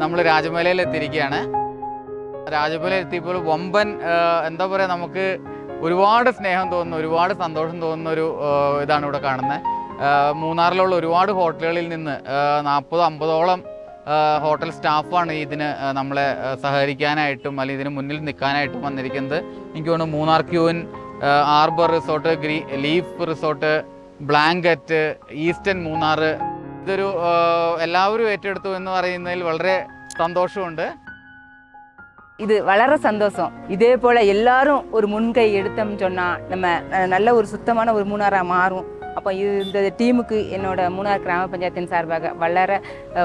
നമ്മൾ രാജമലയിൽ എത്തിയിരിക്കുകയാണ്. രാജമലയിൽ എത്തിയപ്പോൾ വമ്പൻ എന്താ പറയുക, നമുക്ക് ഒരുപാട് സ്നേഹം തോന്നുന്ന, ഒരുപാട് സന്തോഷം തോന്നുന്ന ഒരു ഇതാണ് ഇവിടെ കാണുന്നത്. മൂന്നാറിലുള്ള ഒരുപാട് ഹോട്ടലുകളിൽ നിന്ന് 40-50ഓളം ഹോട്ടൽ സ്റ്റാഫാണ് ഇതിന് നമ്മളെ സഹകരിക്കാനായിട്ടും അല്ലെങ്കിൽ ഇതിന് മുന്നിൽ നിൽക്കാനായിട്ടും വന്നിരിക്കുന്നത്. എനിക്ക് തോന്നുന്നു Munnar queen, arbor resort, leaf resort, blanket, eastern Munnar, ഇതൊരു എല്ലാവരും ഏറ്റെടുത്തു എന്ന് പറയുന്നതിൽ വളരെ സന്തോഷമുണ്ട്. இது வளர சந்தோஷம். இதே போல் எல்லாரும் ஒரு முன்கை எடுத்தோம்னு சொன்னால் நம்ம நல்ல ஒரு சுத்தமான ஒரு மூணாராக மாறும். அப்போ இந்த டீமுக்கு என்னோட மூணார் கிராம பஞ்சாயத்தின் சார்பாக வளர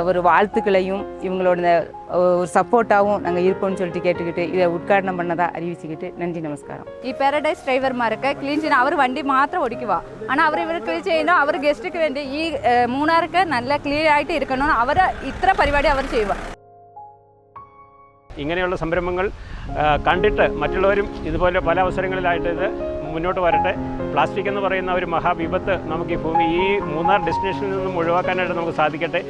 ஒரு வாழ்த்துக்களையும் இவங்களோட ஒரு சப்போர்ட்டாகவும் நாங்கள் இருப்போம்னு சொல்லிட்டு கேட்டுக்கிட்டு இதை உദ്ഘാടനം பண்ணதாக அறிவிச்சுக்கிட்டு நன்றி நமஸ்காரம். ഈ പാരഡൈസ് ഡ്രൈവർമാരൊക്കെ ക്ലീൻ ചെയ്യുന്ന അവർ വണ്ടി മാത്രം ഓടിക്കുക. ஆனால் അവർ ക്ലീൻ ചെയ്യുമ്പോൾ അവർ ഗസ്റ്റിക്ക് വേണ്ടി ഈ മൂന്നാർക്ക് നല്ല ക്ലീൻ ആയിട്ട് ഇരിക്കണമെന്ന് അവർ ഇത്ര പരിപാടി അവർ ചെയ്യുക. ഇങ്ങനെയുള്ള സംരംഭങ്ങൾ കണ്ടിട്ട് മറ്റുള്ളവരും ഇതുപോലെ പല അവസരങ്ങളിലായിട്ട് ഇത് മുന്നോട്ട് വരട്ടെ. പ്ലാസ്റ്റിക് എന്ന് പറയുന്ന ഒരു മഹാവിപത്ത് നമുക്ക് ഈ മൂന്നാർ ഡെസ്റ്റിനേഷനിൽ നിന്നും ഒഴിവാക്കാനായിട്ട് നമുക്ക് സാധിക്കട്ടെ.